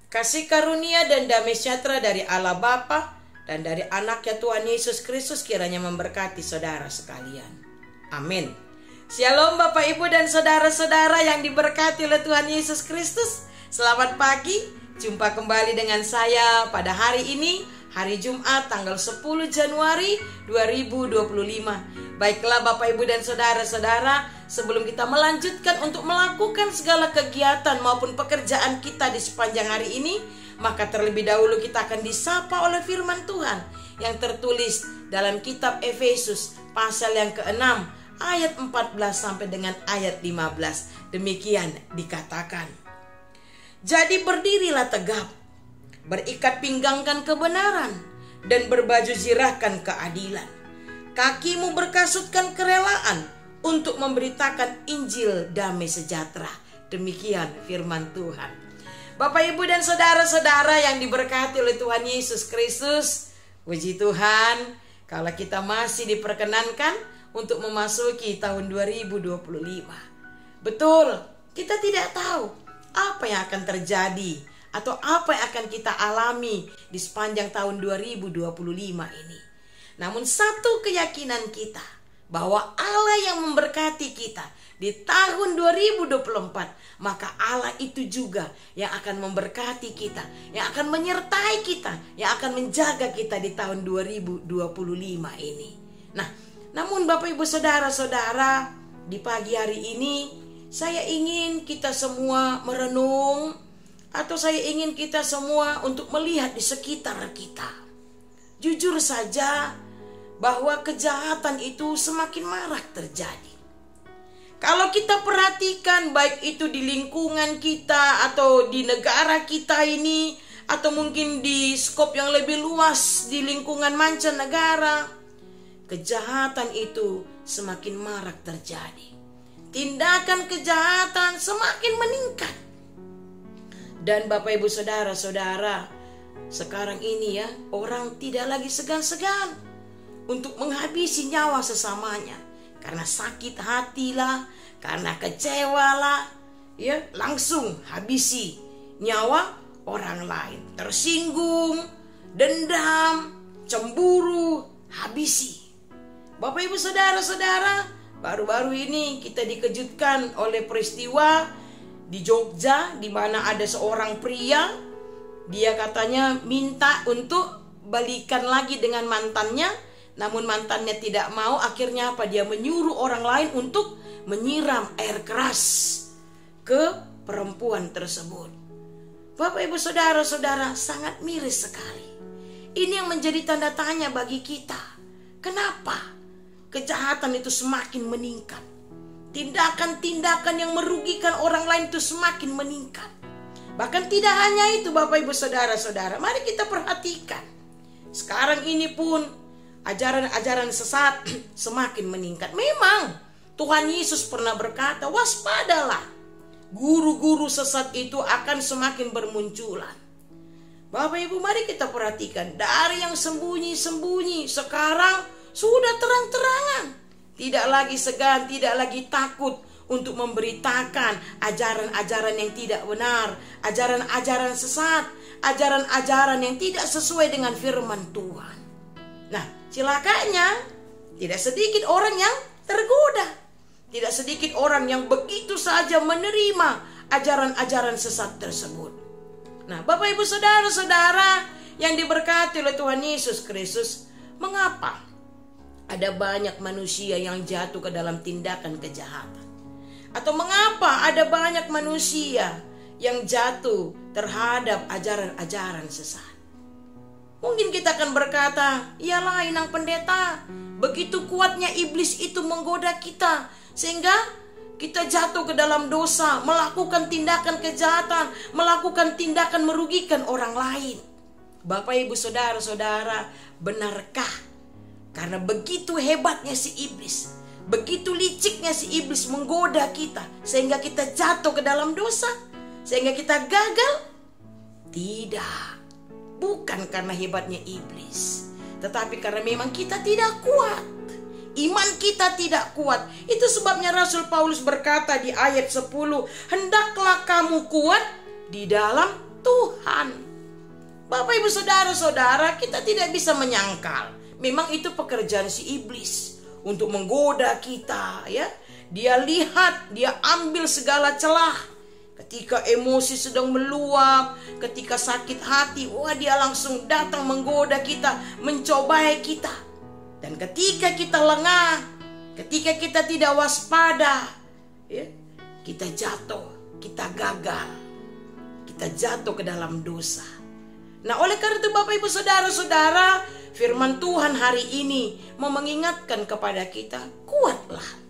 Kasih karunia dan damai sejahtera dari Allah Bapa dan dari anaknya Tuhan Yesus Kristus kiranya memberkati saudara sekalian. Amin. Shalom Bapak Ibu dan saudara-saudara yang diberkati oleh Tuhan Yesus Kristus. Selamat pagi, jumpa kembali dengan saya pada hari ini, hari Jumat tanggal 10 Januari 2025. Baiklah Bapak Ibu dan saudara-saudara, sebelum kita melanjutkan untuk melakukan segala kegiatan maupun pekerjaan kita di sepanjang hari ini, maka terlebih dahulu kita akan disapa oleh firman Tuhan yang tertulis dalam kitab Efesus pasal yang ke-6 ayat 14 sampai dengan ayat 15. Demikian dikatakan. Jadi berdirilah tegap, berikat pinggangkan kebenaran, dan berbaju zirahkan keadilan. Kakimu berkasutkan kerelaan untuk memberitakan Injil damai sejahtera. Demikian firman Tuhan. Bapak Ibu dan saudara-saudara yang diberkati oleh Tuhan Yesus Kristus, puji Tuhan kalau kita masih diperkenankan untuk memasuki tahun 2025. Betul, kita tidak tahu apa yang akan terjadi atau apa yang akan kita alami di sepanjang tahun 2025 ini. Namun satu keyakinan kita bahwa Allah yang memberkati kita di tahun 2024, maka Allah itu juga yang akan memberkati kita, yang akan menyertai kita, yang akan menjaga kita di tahun 2025 ini. Nah, namun Bapak Ibu saudara-saudara, di pagi hari ini saya ingin kita semua merenung, atau saya ingin kita semua untuk melihat di sekitar kita. Jujur saja bahwa kejahatan itu semakin marak terjadi. Kalau kita perhatikan baik itu di lingkungan kita atau di negara kita ini, atau mungkin di skop yang lebih luas di lingkungan mancanegara, kejahatan itu semakin marak terjadi. Tindakan kejahatan semakin meningkat. Dan Bapak Ibu saudara-saudara, sekarang ini ya, orang tidak lagi segan-segan untuk menghabisi nyawa sesamanya. Karena sakit hati lah, karena kecewa lah, ya, langsung habisi nyawa orang lain. Tersinggung, dendam, cemburu, habisi. Bapak Ibu saudara-saudara, baru-baru ini kita dikejutkan oleh peristiwa di Jogja, di mana ada seorang pria, dia katanya minta untuk balikan lagi dengan mantannya, namun mantannya tidak mau. Akhirnya apa? Dia menyuruh orang lain untuk menyiram air keras ke perempuan tersebut. Bapak Ibu saudara-saudara, sangat miris sekali. Ini yang menjadi tanda tanya bagi kita. Kenapa kejahatan itu semakin meningkat? Tindakan-tindakan yang merugikan orang lain itu semakin meningkat. Bahkan tidak hanya itu Bapak Ibu saudara-saudara, mari kita perhatikan. Sekarang ini pun ajaran-ajaran sesat semakin meningkat. Memang Tuhan Yesus pernah berkata, waspadalah, guru-guru sesat itu akan semakin bermunculan. Bapak Ibu, mari kita perhatikan. Dari yang sembunyi-sembunyi, sekarang sudah terang-terangan. Tidak lagi segan, tidak lagi takut untuk memberitakan ajaran-ajaran yang tidak benar, ajaran-ajaran sesat, ajaran-ajaran yang tidak sesuai dengan firman Tuhan. Nah, celakanya tidak sedikit orang yang tergoda. Tidak sedikit orang yang begitu saja menerima ajaran-ajaran sesat tersebut. Nah, Bapak Ibu saudara-saudara yang diberkati oleh Tuhan Yesus Kristus, mengapa ada banyak manusia yang jatuh ke dalam tindakan kejahatan? Atau mengapa ada banyak manusia yang jatuh terhadap ajaran-ajaran sesat? Mungkin kita akan berkata, iyalah Inang Pendeta, begitu kuatnya iblis itu menggoda kita, sehingga kita jatuh ke dalam dosa, melakukan tindakan kejahatan, melakukan tindakan merugikan orang lain. Bapak Ibu saudara-saudara, benarkah? Karena begitu hebatnya si iblis, begitu liciknya si iblis menggoda kita, sehingga kita jatuh ke dalam dosa, sehingga kita gagal? Tidak. Bukan karena hebatnya iblis, tetapi karena memang kita tidak kuat. Iman kita tidak kuat. Itu sebabnya Rasul Paulus berkata di ayat 10, hendaklah kamu kuat di dalam Tuhan. Bapak ibu saudara-saudara, kita tidak bisa menyangkal. Memang itu pekerjaan si iblis untuk menggoda kita, ya. Dia lihat, dia ambil segala celah. Ketika emosi sedang meluap, ketika sakit hati, wah dia langsung datang menggoda kita, mencobai kita. Dan ketika kita lengah, ketika kita tidak waspada, ya, kita jatuh, kita gagal, kita jatuh ke dalam dosa. Nah, oleh karena itu Bapak Ibu saudara-saudara, firman Tuhan hari ini mau mengingatkan kepada kita, kuatlah.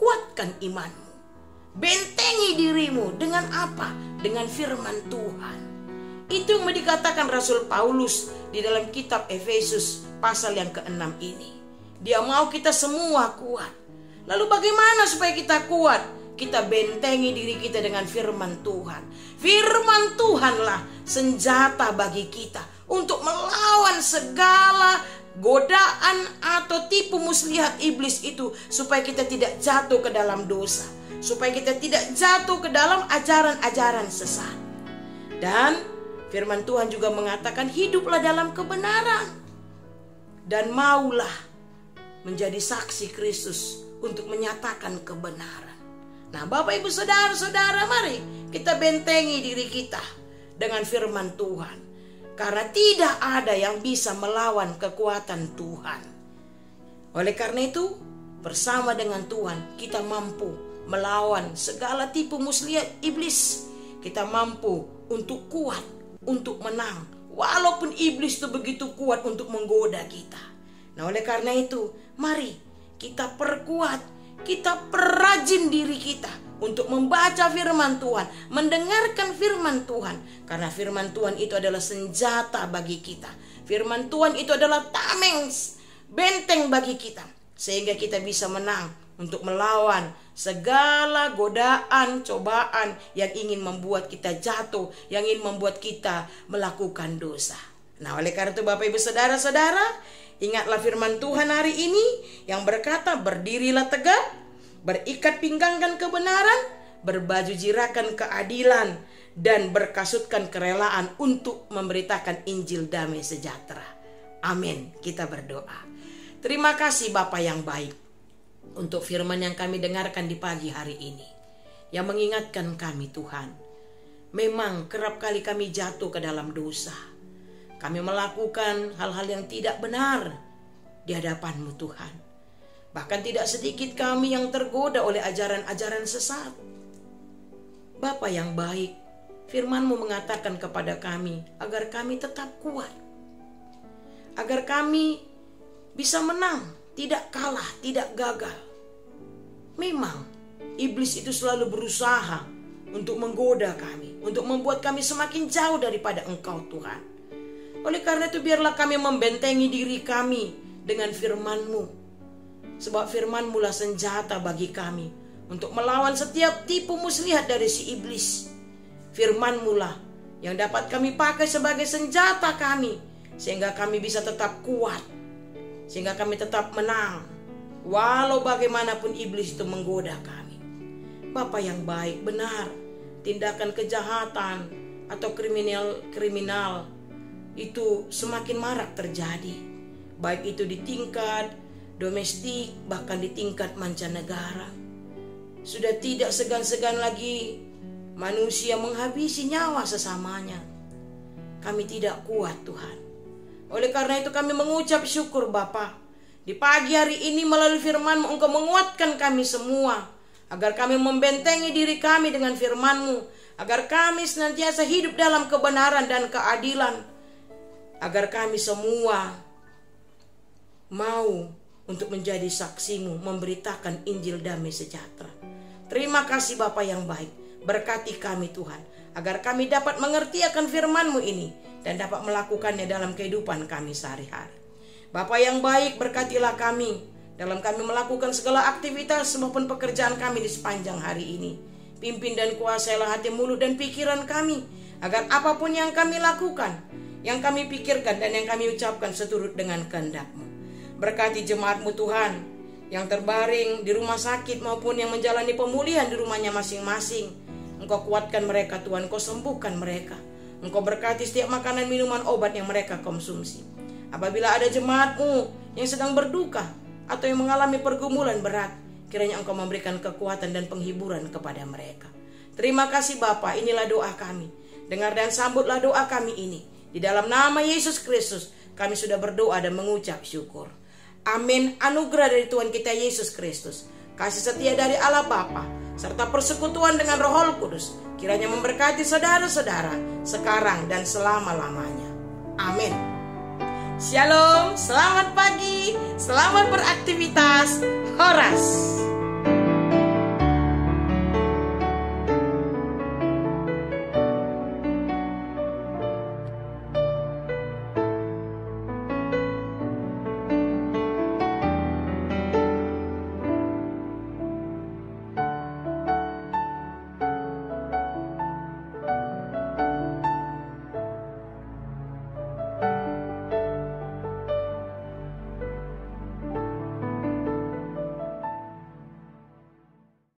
Kuatkan imanmu. Bentengi dirimu dengan apa? Dengan firman Tuhan. Itu yang dikatakan Rasul Paulus di dalam kitab Efesus pasal yang ke-6 ini. Dia mau kita semua kuat. Lalu bagaimana supaya kita kuat? Kita bentengi diri kita dengan firman Tuhan. Firman Tuhanlah senjata bagi kita untuk melawan segala godaan atau tipu muslihat iblis itu, supaya kita tidak jatuh ke dalam dosa, supaya kita tidak jatuh ke dalam ajaran-ajaran sesat. Dan firman Tuhan juga mengatakan, hiduplah dalam kebenaran dan maulah menjadi saksi Kristus untuk menyatakan kebenaran. Nah, Bapak Ibu saudara-saudara, mari kita bentengi diri kita dengan firman Tuhan. Karena tidak ada yang bisa melawan kekuatan Tuhan. Oleh karena itu, bersama dengan Tuhan, kita mampu melawan segala tipu muslihat iblis. Kita mampu untuk kuat, untuk menang. Walaupun iblis itu begitu kuat untuk menggoda kita. Nah, oleh karena itu, mari kita perkuat, kita perrajin diri kita untuk membaca firman Tuhan, mendengarkan firman Tuhan. Karena firman Tuhan itu adalah senjata bagi kita. Firman Tuhan itu adalah tameng, benteng bagi kita. Sehingga kita bisa menang untuk melawan segala godaan, cobaan yang ingin membuat kita jatuh, yang ingin membuat kita melakukan dosa. Nah, oleh karena itu Bapak Ibu saudara-saudara, ingatlah firman Tuhan hari ini yang berkata, berdirilah tegak, berikat pinggangkan kebenaran, berbaju jirakan keadilan, dan berkasutkan kerelaan untuk memberitakan Injil damai sejahtera. Amin. Kita berdoa. Terima kasih Bapa yang baik untuk firman yang kami dengarkan di pagi hari ini, yang mengingatkan kami Tuhan. Memang kerap kali kami jatuh ke dalam dosa. Kami melakukan hal-hal yang tidak benar di hadapan-Mu Tuhan. Bahkan tidak sedikit kami yang tergoda oleh ajaran-ajaran sesat. Bapa yang baik, firman-Mu mengatakan kepada kami agar kami tetap kuat, agar kami bisa menang, tidak kalah, tidak gagal. Memang iblis itu selalu berusaha untuk menggoda kami, untuk membuat kami semakin jauh daripada Engkau Tuhan. Oleh karena itu biarlah kami membentengi diri kami dengan firman-Mu. Sebab firman-Mu lah senjata bagi kami untuk melawan setiap tipu muslihat dari si iblis. Firman-Mu lah yang dapat kami pakai sebagai senjata kami, sehingga kami bisa tetap kuat, sehingga kami tetap menang, walau bagaimanapun iblis itu menggoda kami. Bapa yang baik, benar, tindakan kejahatan atau kriminal itu semakin marak terjadi, baik itu di tingkat domestik, bahkan di tingkat mancanegara. Sudah tidak segan-segan lagi manusia menghabisi nyawa sesamanya. Kami tidak kuat Tuhan. Oleh karena itu kami mengucap syukur Bapa. Di pagi hari ini melalui firman-Mu Engkau menguatkan kami semua, agar kami membentengi diri kami dengan firman-Mu, agar kami senantiasa hidup dalam kebenaran dan keadilan, agar kami semua mau untuk menjadi saksi-Mu, memberitakan Injil damai sejahtera. Terima kasih Bapa yang baik. Berkati kami Tuhan, agar kami dapat mengerti akan firman-Mu ini dan dapat melakukannya dalam kehidupan kami sehari-hari. Bapa yang baik, berkatilah kami dalam kami melakukan segala aktivitas maupun pekerjaan kami di sepanjang hari ini. Pimpin dan kuasailah hati, mulut dan pikiran kami, agar apapun yang kami lakukan, yang kami pikirkan dan yang kami ucapkan seturut dengan kehendak-Mu. Berkati jemaat-Mu Tuhan yang terbaring di rumah sakit maupun yang menjalani pemulihan di rumahnya masing-masing. Engkau kuatkan mereka Tuhan, Engkau sembuhkan mereka. Engkau berkati setiap makanan, minuman, obat yang mereka konsumsi. Apabila ada jemaat-Mu yang sedang berduka atau yang mengalami pergumulan berat, kiranya Engkau memberikan kekuatan dan penghiburan kepada mereka. Terima kasih Bapa, inilah doa kami. Dengar dan sambutlah doa kami ini. Di dalam nama Yesus Kristus kami sudah berdoa dan mengucap syukur. Amin. Anugerah dari Tuhan kita Yesus Kristus, kasih setia dari Allah Bapa, serta persekutuan dengan Roh Kudus kiranya memberkati saudara-saudara sekarang dan selama-lamanya. Amin. Shalom, selamat pagi, selamat beraktivitas. Horas.